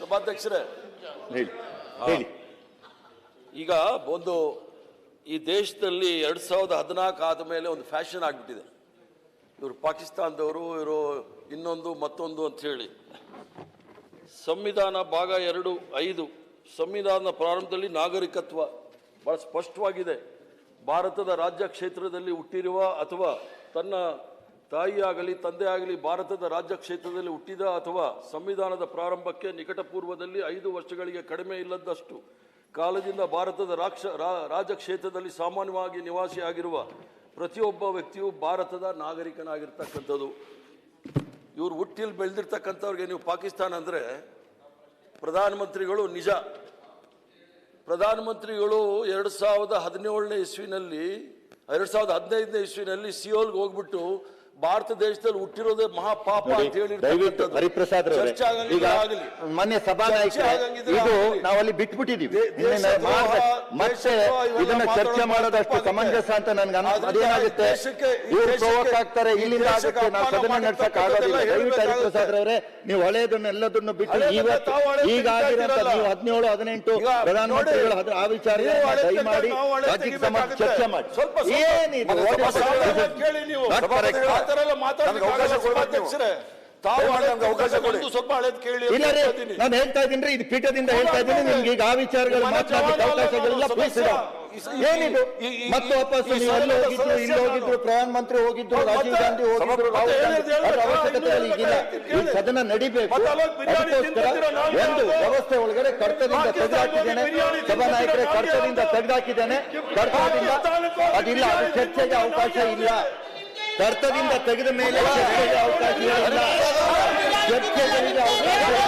ಸಭಾಧ್ಯಕ್ಷರೇ ಹೇಳಿ. ಈಗ ಒಂದು ಈ ದೇಶದಲ್ಲಿ 2014 ಆದ ಮೇಲೆ ಒಂದು ಫ್ಯಾಷನ್ ಆಗಿಬಿಟ್ಟಿದೆ. ಇವರು ಪಾಕಿಸ್ತಾನದವರು, ಇವರು ಇನ್ನೊಂದು ಮತ್ತೊಂದು ಅಂತ ಹೇಳಿ. ಸಂವಿಧಾನ ಭಾಗ 2(5) ಸಂವಿಧಾನದ ಪ್ರಾರಂಭದಲ್ಲಿ ನಾಗರಿಕತ್ವ ಬಹಳ ಸ್ಪಷ್ಟವಾಗಿದೆ. ಭಾರತದ ರಾಜ್ಯ ಕ್ಷೇತ್ರದಲ್ಲಿ ಹುಟ್ಟಿರುವ ಅಥವಾ ತನ್ನ ತಾಯಿಯಾಗಲಿ ತಂದೆ ಆಗಲಿ ಭಾರತದ ರಾಜ್ಯ ಕ್ಷೇತ್ರದಲ್ಲಿ ಹುಟ್ಟಿದ ಅಥವಾ ಸಂವಿಧಾನದ ಪ್ರಾರಂಭಕ್ಕೆ ನಿಕಟ ಪೂರ್ವದಲ್ಲಿ 5 ವರ್ಷಗಳಿಗೆ ಕಡಿಮೆ ಇಲ್ಲದಷ್ಟು ಕಾಲದಿಂದ ಭಾರತದ ರಾಜ್ಯ ಕ್ಷೇತ್ರದಲ್ಲಿ ಸಾಮಾನ್ಯವಾಗಿ ನಿವಾಸಿಯಾಗಿರುವ ಪ್ರತಿಯೊಬ್ಬ ವ್ಯಕ್ತಿಯು ಭಾರತದ ನಾಗರಿಕನಾಗಿರ್ತಕ್ಕಂಥದ್ದು. ಇವರು ಹುಟ್ಟಿಲ್ಲಿ ಬೆಳೆದಿರ್ತಕ್ಕಂಥವ್ರಿಗೆ ನೀವು ಪಾಕಿಸ್ತಾನ ಅಂದರೆ ಪ್ರಧಾನಮಂತ್ರಿಗಳು ನಿಜ. ಪ್ರಧಾನಮಂತ್ರಿಗಳು 2017ನೇ ಇಸ್ವಿನಲ್ಲಿ 2015ನೇ ಇಸ್ವಿನಲ್ಲಿ ಸಿಯೋಲ್ಗೆ ಹೋಗ್ಬಿಟ್ಟು ಭಾರತ ದೇಶದಲ್ಲಿ ಹುಟ್ಟಿರೋದೇ ಮಹಾಪಾಪ ಅಂತ ಹೇಳಿ ಹರಿಪ್ರಸಾದ್ ಮೊನ್ನೆ ಸಭಾನಾಯಕರು ಇದು ನಾವಲ್ಲಿ ಬಿಟ್ಬಿಟ್ಟಿದೀವಿ. ಮತ್ತೆ ಇದನ್ನ ಚರ್ಚೆ ಮಾಡೋದಷ್ಟು ಸಮಂಜಸ ಅಂತ ನನ್ಗೆ ಅದೇನಾಗುತ್ತೆ, ಇವ್ರು ಪ್ರವೋಕ್ ಆಗ್ತಾರೆ, ಇಲ್ಲಿಂದ ಆಗುತ್ತೆ, ನಾವು ಸದನ ನಡ್ಸಕ್ ಆಗೋದಿಲ್ಲ. ದಯವಿಟ್ಟು ಹರಿಪ್ರಸಾದ್ ಅವರೇ, ನೀವು ಹಳೆಯದನ್ನೆಲ್ಲದನ್ನು ಬಿಟ್ಟು ಇವತ್ತು ಈಗಾಗಿರೋ ನೀವು 17-18 ಪ್ರಧಾನಮಂತ್ರಿಗಳು ಆ ವಿಚಾರ ದಯಮಾಡಿ ರಾಜ್ಯಕ್ಕೆ ಸಂಬಂಧ ಚರ್ಚೆ ಮಾಡಿ. ಏನಿದೆ ನಾನು ಹೇಳ್ತಾ ಇದ್ದೀನಿ, ಇದು ಪೀಠದಿಂದ ಹೇಳ್ತಾ ಇದ್ದೀನಿ. ನಿಮ್ಗೆ ಈಗ ಆ ವಿಚಾರಗಳು ಮಾತನಾಡಲಿಕ್ಕೆ ಅವಕಾಶಗಳಿಲ್ಲ. ಪ್ಲೀಸ್ ಏನಿದು ಮತ್ತೆ ವಾಪಸ್ ನೀವು ಅಲ್ಲಿ ಹೋಗಿದ್ರು, ಇಲ್ಲಿ ಹೋಗಿದ್ರು, ಪ್ರಧಾನಮಂತ್ರಿ ಹೋಗಿದ್ರು, ರಾಜೀವ್ ಗಾಂಧಿ ಹೋಗಿದ್ರು, ರಾಹುಲ್ ಗಾಂಧಿ, ಅದ್ರ ಅವಶ್ಯಕತೆ ಈಗಿಲ್ಲ. ಈ ಸದನ ನಡಿಬೇಕು. ಅದಕ್ಕೋಸ್ಕರ ಒಂದು ವ್ಯವಸ್ಥೆ ಒಳಗಡೆ ಕರ್ತದಿಂದ ತೆಗೆದುಹಾಕಿದ್ದೇನೆ, ಸಭಾನಾಯಕರೇ ಕರ್ತದಿಂದ ತೆಗೆದುಹಾಕಿದ್ದೇನೆ. ಕರ್ತದಿಂದ ಅದಿಲ್ಲ, ಅದು ಚರ್ಚೆಗೆ ಅವಕಾಶ ಇಲ್ಲ. ಕರ್ತದಿಂದ ತೆಗೆದ ಮೇಲೆ ಚರ್ಚೆಗೆ ಅವಕಾಶ ಇಲ್ಲ. ಚರ್ಚೆಗಳಿಗೆ ಅವಕಾಶ ಇಲ್ಲ.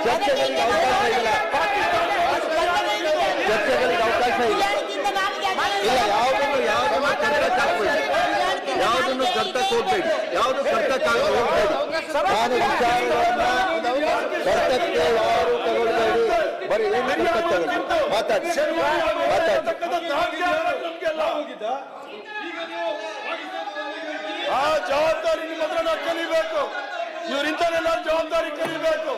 ಚರ್ಚೆಗಳಿಗೆ ಅವಕಾಶ ಇಲ್ಲ. ಚರ್ಚೆಗಳಿಗೆ ಅವಕಾಶ ಇಲ್ಲ. ಇಲ್ಲ, ಯಾವುದನ್ನು ಕರ್ತಕ್ಕೆ ಹಾಕಬೇಡಿ, ಯಾವುದನ್ನು ಕರ್ತಕ್ಕೆ ಹೋಗ್ಬೇಡಿ, ಯಾವುದು ಕರ್ತಕ್ಕೆ ಹೋಗ್ಬೇಡಿ. ನಾನು ವಿಚಾರಗಳನ್ನ ಕರ್ತಕ್ಕೆ ಯಾರು ತಗೊಳ್ಬೇಡಿ. ಬರೀ ಏನು ಕರ್ತಕ್ಕೆ ಮಾತಾಡಿ. ಆ ಜವಾಬ್ದಾರಿ ನಿಮ್ಮ ಹತ್ರ ನಾವು ಕಲಿಬೇಕು. ಇವರಿಂದಲೆಲ್ಲ ಜವಾಬ್ದಾರಿ ಕಲಿಬೇಕು.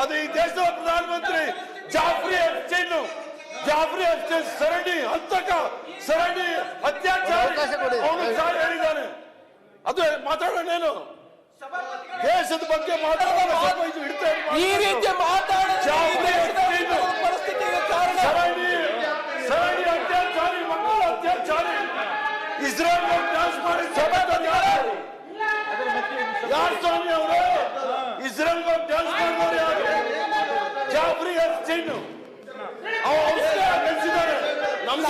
ಅದು ಈ ದೇಶದ ಪ್ರಧಾನಮಂತ್ರಿ ಜಾಫ್ರಿ ಎಫ್ಸ್ಟೈನ್ ಸರಣಿ ಹಂತಕ, ಸರಣಿ ಅತ್ಯಾಚಾರ ಹೇಳಿದ್ದಾನೆ. ಅದು ಮಾತಾಡೋಣೇನು, ದೇಶದ ಬಗ್ಗೆ ಮಾತಾಡೋಣ. ಈ ರೀತಿ ಸರಣಿ ಅತ್ಯಾಚಾರಿ, ಮಕ್ಕಳ ಅತ್ಯಾಚಾರಿ, ಇಸ್ರೇಲ್ ಡ್ಯಾನ್ಸ್ ಮಾಡಿ ಯಾರು ಸ್ವಾಮಿ ಅವರು? ಇಸ್ರೇಲ್ ಡ್ಯಾನ್ಸ್ ಮಾಡಿದವರು ಯಾರು? ಜಾಫ್ರಿ ಎಫ್ಸ್ಟೈನ್ ನಡೆಸಿದ್ದಾರೆ. ನಮ್ಮ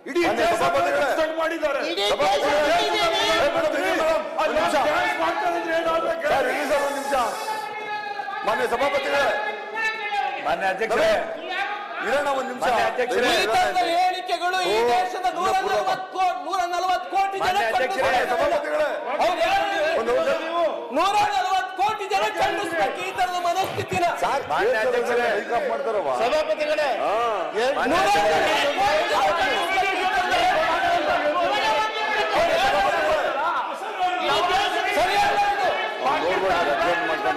ಇಡೀ ದೇಶ ಮಾಡಿದ್ದಾರೆ. ಮಾನ್ಯ ಸಭಾಪತಿಗಳೇ, ಮಾನ್ಯ ಅಧ್ಯಕ್ಷರೇ, ಇರೋಣ ಒಂದು ನಿಮಿಷ. ಹೇಳಿಕೆಗಳು ಈ ದೇಶದ 140 ಕೋಟಿ ಜನ 140 ಕೋಟಿ ಜನ ಖಂಡಿಸಬೇಕು ಈ ತರದ ಮನಸ್ಥಿತಿನ. ಸಭಾಪತಿಗಳೇ, ಈ ದೇಶದ 140 ಜನ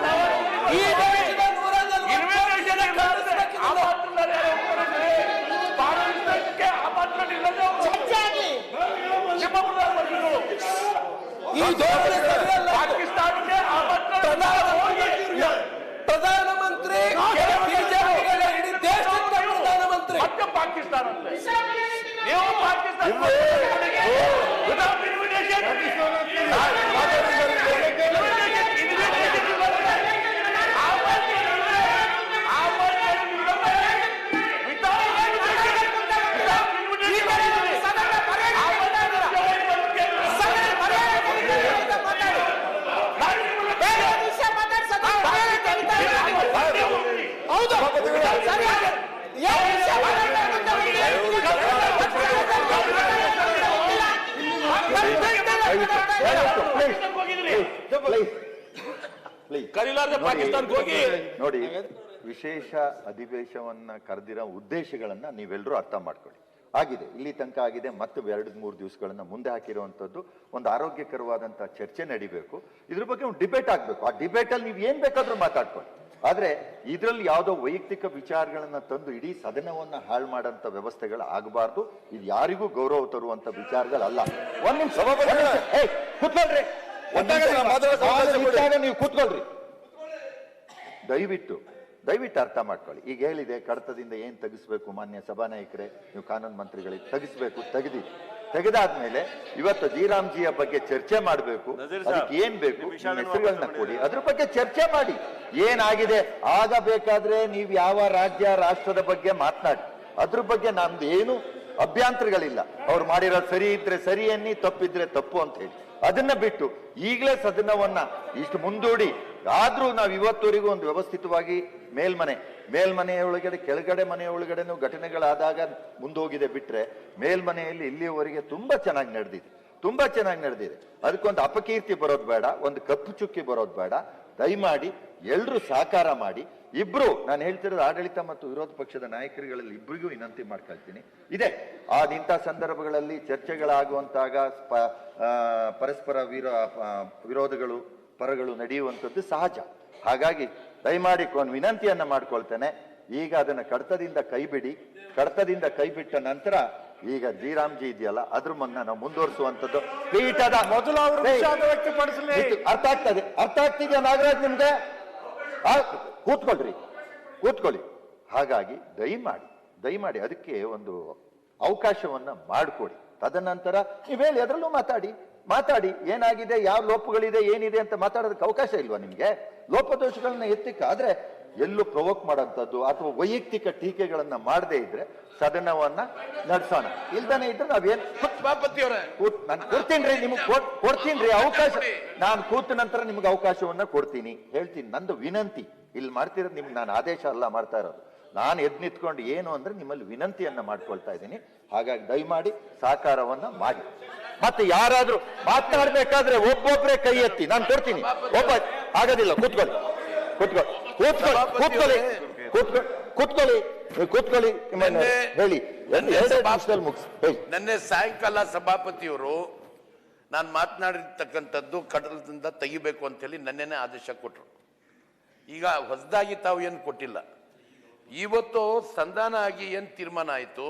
ಪ್ರಧಾನಮಂತ್ರಿ ಇಡೀ ದೇಶದ ಪ್ರಧಾನಮಂತ್ರಿ ಪಾಕಿಸ್ತಾನ. ನೀವು ಪಾಕಿಸ್ತಾನ ಪಾಕಿಸ್ತಾನಕ್ಕೆ ಹೋಗಿ ನೋಡಿ. ವಿಶೇಷ ಅಧಿವೇಶನವನ್ನ ಕರೆದಿರೋ ಉದ್ದೇಶಗಳನ್ನ ನೀವೆಲ್ಲರೂ ಅರ್ಥ ಮಾಡ್ಕೊಳ್ಳಿ. ಆಗಿದೆ, ಇಲ್ಲಿ ತನಕ ಆಗಿದೆ. ಮತ್ತು 2-3 ದಿವಸಗಳನ್ನ ಮುಂದೆ ಹಾಕಿರುವಂಥದ್ದು ಒಂದು ಆರೋಗ್ಯಕರವಾದಂತಹ ಚರ್ಚೆ ನಡಿಬೇಕು. ಇದ್ರ ಬಗ್ಗೆ ಒಂದು ಡಿಬೇಟ್ ಆಗ್ಬೇಕು. ಆ ಡಿಬೇಟಲ್ಲಿ ನೀವು ಏನ್ ಬೇಕಾದ್ರೂ ಮಾತಾಡ್ಕೊಳ್ಳಿ. ಆದ್ರೆ ಇದ್ರಲ್ಲಿ ಯಾವುದೋ ವೈಯಕ್ತಿಕ ವಿಚಾರಗಳನ್ನ ತಂದು ಇಡೀ ಸದನವನ್ನ ಹಾಳು ಮಾಡಂತ ವ್ಯವಸ್ಥೆಗಳು ಆಗಬಾರ್ದು. ಇದು ಯಾರಿಗೂ ಗೌರವ ತರುವಂತ ವಿಚಾರಗಳಲ್ಲ. ಒಂದ್ ನಿಮಿಷ ಕೂತ್ಕೊಳ್ರಿ, ನೀವು ಕೂತ್ಕೊಳ್ರಿ. ದಯವಿಟ್ಟು ಅರ್ಥ ಮಾಡ್ಕೊಳ್ಳಿ. ಈಗ ಹೇಳಿದೆ ಕಡತದಿಂದ ಏನ್ ತೆಗಿಸ್ಬೇಕು, ಮಾನ್ಯ ಸಭಾನಾಯಕರೇ, ನೀವು ಕಾನೂನು ಮಂತ್ರಿಗಳಿಗೆ ತೆಗಿಸ್ಬೇಕು, ತೆಗೆದಾದ್ಮೇಲೆ ಇವತ್ತು ಜೀರಾಮ್ಜಿಯ ಬಗ್ಗೆ ಚರ್ಚೆ ಮಾಡಬೇಕು. ಅದಕ್ಕೆ ಏನ್ ಬೇಕು ಹೆಸರುಗಳನ್ನ ಕೊಡಿ, ಅದ್ರ ಬಗ್ಗೆ ಚರ್ಚೆ ಮಾಡಿ. ಏನಾಗಿದೆ ಆಗಬೇಕಾದ್ರೆ ನೀವು ಯಾವ ರಾಷ್ಟ್ರದ ಬಗ್ಗೆ ಮಾತನಾಡಿ, ಅದ್ರ ಬಗ್ಗೆ ನಮ್ದು ಏನು ಅಭ್ಯಂತರಗಳಿಲ್ಲ. ಅವ್ರು ಮಾಡಿರೋ ಸರಿ ಇದ್ರೆ ಸರಿ ಅನ್ನಿ, ತಪ್ಪಿದ್ರೆ ತಪ್ಪು ಅಂತ ಹೇಳಿ ಅದನ್ನ ಬಿಟ್ಟು ಈಗಲೇ ಸದನವನ್ನ ಇಷ್ಟು ಮುಂದೂಡಿ ಆದ್ರೂ ನಾವು ಇವತ್ತವರೆಗೂ ಒಂದು ವ್ಯವಸ್ಥಿತವಾಗಿ ಮೇಲ್ಮನೆಯ ಒಳಗಡೆ ಕೆಳಗಡೆ ಮನೆಯ ಒಳಗಡೆನೂ ಘಟನೆಗಳಾದಾಗ ಮುಂದೋಗಿದೆ ಬಿಟ್ರೆ ಮೇಲ್ಮನೆಯಲ್ಲಿ ಇಲ್ಲಿಯವರೆಗೆ ತುಂಬಾ ಚೆನ್ನಾಗಿ ನಡೆದಿದೆ. ಅದಕ್ಕೊಂದು ಅಪಕೀರ್ತಿ ಬರೋದು ಬೇಡ, ಒಂದು ಕಪ್ಪು ಚುಕ್ಕಿ ಬರೋದು ಬೇಡ. ದಯಮಾಡಿ ಎಲ್ರೂ ಸಹಕಾರ ಮಾಡಿ. ಇಬ್ರು, ನಾನು ಹೇಳ್ತಿರೋದು ಆಡಳಿತ ಮತ್ತು ವಿರೋಧ ಪಕ್ಷದ ನಾಯಕರುಗಳಲ್ಲಿ ಇಬ್ಬರಿಗೂ ವಿನಂತಿ ಮಾಡ್ಕೊಳ್ತೀನಿ. ಇದೆ ಇಂಥ ಸಂದರ್ಭಗಳಲ್ಲಿ ಚರ್ಚೆಗಳಾಗುವಂತಾಗ ಪರಸ್ಪರ ವಿರೋಧಗಳು ಪರಗಳು ನಡೆಯುವಂಥದ್ದು ಸಹಜ. ಹಾಗಾಗಿ ದಯಮಾಡಿ ಒಂದು ವಿನಂತಿಯನ್ನ ಮಾಡ್ಕೊಳ್ತೇನೆ. ಈಗ ಅದನ್ನ ಕಡತದಿಂದ ಕೈ ಬಿಟ್ಟ ನಂತರ ಈಗ ಜೀರಾಮ್ಜಿ ಇದೆಯಲ್ಲ ಅದ್ರ ನಾವು ಮುಂದುವರಿಸುವಂಥದ್ದು ಪೀಠದ ಮೊದಲು ಅರ್ಥ ಆಗ್ತಿದೆಯಾ ನಾಗರಾಜ್ ನಿಮ್ಗೆ? ಕೂತ್ಕೊಳ್ಳಿ. ಹಾಗಾಗಿ ದಯಮಾಡಿ ಅದಕ್ಕೆ ಒಂದು ಅವಕಾಶವನ್ನ ಮಾಡಿಕೊಡಿ. ತದನಂತರ ನೀವು ಹೇಳಿ, ಅದರಲ್ಲೂ ಮಾತಾಡಿ ಏನಾಗಿದೆ, ಯಾವ ಲೋಪಗಳಿದೆ, ಏನಿದೆ ಅಂತ ಮಾತಾಡೋದಕ್ಕೆ ಅವಕಾಶ ಇಲ್ವಾ ನಿಮ್ಗೆ? ಲೋಪದೋಷಗಳನ್ನ ಎತ್ತಿಕ್ಕಾದ್ರೆ ಎಲ್ಲೂ ಪ್ರವೋಕ್ ಮಾಡೋಂಥದ್ದು ಅಥವಾ ವೈಯಕ್ತಿಕ ಟೀಕೆಗಳನ್ನ ಮಾಡದೇ ಇದ್ರೆ ಸದನವನ್ನ ನಡೆಸೋಣ. ಇಲ್ದಾನೆ ಇದ್ರೆ ನಾವೇನ್ ನಾನು ಕೊಡ್ತೀನಿ ನಿಮ್ಗೆ ಕೊಡ್ತೀನಿ ಅವಕಾಶ. ನಾನು ಕೂತ ನಂತರ ನಿಮ್ಗೆ ಅವಕಾಶವನ್ನ ಕೊಡ್ತೀನಿ. ಹೇಳ್ತೀನಿ, ನಂದು ವಿನಂತಿ ಇಲ್ಲಿ ಮಾಡ್ತಿರೋದು ನಿಮ್ಗೆ ನಾನು ಆದೇಶ ಅಲ್ಲ ಮಾಡ್ತಾ ಇರೋದು. ನಾನು ಎದ್ದು ನಿಂತ್ಕೊಂಡು ಏನು ಅಂದ್ರೆ ನಿಮ್ಮಲ್ಲಿ ವಿನಂತಿಯನ್ನ ಮಾಡ್ಕೊಳ್ತಾ ಇದ್ದೀನಿ. ಹಾಗಾಗಿ ದಯಮಾಡಿ ಸಹಕಾರವನ್ನ ಮಾಡಿ. ಮತ್ತೆ ಯಾರಾದ್ರೂ ಮಾತನಾಡ್ಬೇಕಾದ್ರೆ ಒಬ್ಬೊಬ್ರೆ ಕೈ ಎತ್ತಿ ನಾನು ಕೊಡ್ತೀನಿ. ಆಗೋದಿಲ್ಲ, ಕೂತ್ಕೊಳ್ಳಿ ಹೇಳಿ. ನಿನ್ನೆ ಸಾಯಂಕಾಲ ಸಭಾಪತಿಯವರು ನಾನು ಮಾತನಾಡಿರ್ತಕ್ಕಂಥದ್ದು ಕಡಲದಿಂದ ತೆಗಿಬೇಕು ಅಂತ ಹೇಳಿ ನನ್ನೆನೆ ಆದೇಶ ಕೊಟ್ಟರು. ಈಗ ಹೊಸದಾಗಿ ತಾವು ಏನು ಕೊಟ್ಟಿಲ್ಲ. ಇವತ್ತು ಸಂಧಾನ ಆಗಿ ಏನು ತೀರ್ಮಾನ ಆಯಿತು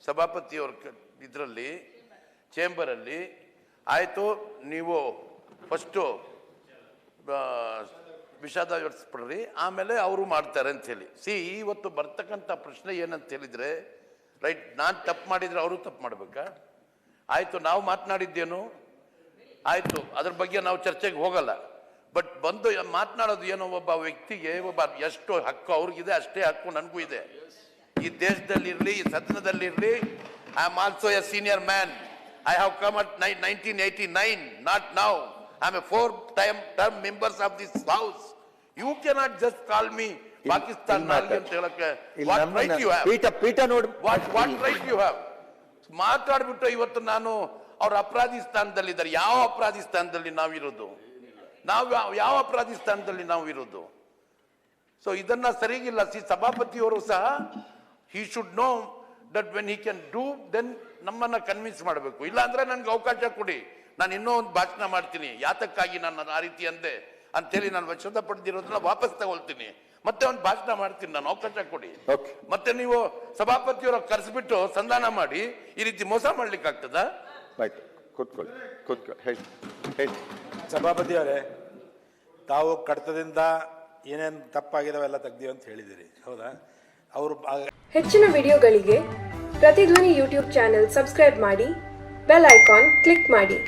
ಸಭಾಪತಿಯವ್ರ ಇದರಲ್ಲಿ ಚೇಂಬರಲ್ಲಿ ಆಯಿತು, ನೀವು ಫಸ್ಟು ವಿಷಾದ ವ್ಯಕ್ತಪಡ್ರಿ, ಆಮೇಲೆ ಅವರು ಮಾಡ್ತಾರೆ ಅಂಥೇಳಿ. ಇವತ್ತು ಬರ್ತಕ್ಕಂಥ ಪ್ರಶ್ನೆ ಏನಂತ ಹೇಳಿದರೆ, ರೈಟ್, ನಾನು ತಪ್ಪು ಮಾಡಿದರೆ ಅವರು ತಪ್ಪು ಮಾಡಬೇಕಾ? ಆಯಿತು, ನಾವು ಮಾತನಾಡಿದ್ದೇನು ಆಯಿತು, ಅದ್ರ ಬಗ್ಗೆ ನಾವು ಚರ್ಚೆಗೆ ಹೋಗಲ್ಲ. ಬಟ್ ಬಂದು ಮಾತನಾಡೋದು ಏನೋ ಒಬ್ಬ ವ್ಯಕ್ತಿಗೆ ಎಷ್ಟು ಹಕ್ಕು ಅವ್ರಿಗಿದೆ ಅಷ್ಟೇ ಹಕ್ಕು ನನಗೂ ಇದೆ. ಈ ದೇಶದಲ್ಲಿರಲಿ, ಈ ಸದನದಲ್ಲಿರಲಿ, I am also a senior man. I have come at 1989, not now. I am a 4-time term members of this house. You cannot just call me Pakistan Nalgi ಅಂತ ಹೇಳಕ್ಕೆ. What right you have? What right you have? ಮಾತಾಡ್ಬಿಟ್ಟು ಇವತ್ತು ನಾನು ಅವ್ರ ಅಪರಾಧಿ ಸ್ಥಾನದಲ್ಲಿದ್ದಾರೆ. ಯಾವ ಅಪರಾಧಿ ಸ್ಥಾನದಲ್ಲಿ ನಾವಿರೋದು? ಯಾವ ಅಪರಾಧಿ ಸ್ಥಾನದಲ್ಲಿ ನಾವು ಇರೋದು? ಸೊ ಇದನ್ನ ಸರಿಗಿಲ್ಲ. ಸಭಾಪತಿಯವರು ಸಹ he should know that when he can do, then ನಮ್ಮನ್ನ ಕನ್ವಿನ್ಸ್ ಮಾಡಬೇಕು. ಇಲ್ಲ ಅಂದ್ರೆ ನನ್ಗೆ ಅವಕಾಶ ಕೊಡಿ, ನಾನು ಇನ್ನೂ ಒಂದು ಭಾಷಣ ಮಾಡ್ತೀನಿ. ಯಾತಕ್ಕಾಗಿ ನಾನು ಆ ರೀತಿ ಅಂದೆ ಅಂತೇಳಿ ನಾನು ವಶದ ಪಡೆದಿರೋದನ್ನ ವಾಪಸ್ ತಗೊಳ್ತೀನಿ, ಮತ್ತೆ ಒಂದು ಭಾಷಣ ಮಾಡ್ತೀನಿ. ನಾನು ಅವಕಾಶ ಕೊಡಿ. ಮತ್ತೆ ನೀವು ಸಭಾಪತಿಯವರ ಕರೆಸ್ಬಿಟ್ಟು ಸಂಧಾನ ಮಾಡಿ ಈ ರೀತಿ ಮೋಸ ಮಾಡ್ಲಿಕ್ಕೆ ಆಗ್ತದ? ಹೇಳಿ. ಸಭಾಪತಿಯವರೇ, ತಾವು ಕಡತದಿಂದ ಏನೇನು ತಪ್ಪಾಗಿದಾವೆಲ್ಲ ತೆಗ್ದೀವಿ ಅಂತ ಹೇಳಿದಿರಿ, ಹೌದಾ? ಅವರು ಹೆಚ್ಚಿನ ವಿಡಿಯೋಗಳಿಗೆ ಪ್ರತಿಧ್ವನಿ ಯೂಟ್ಯೂಬ್ ಚಾನೆಲ್ ಸಬ್ಸ್ಕ್ರೈಬ್ ಮಾಡಿ, ಬೆಲ್ ಐಕಾನ್ ಕ್ಲಿಕ್ ಮಾಡಿ.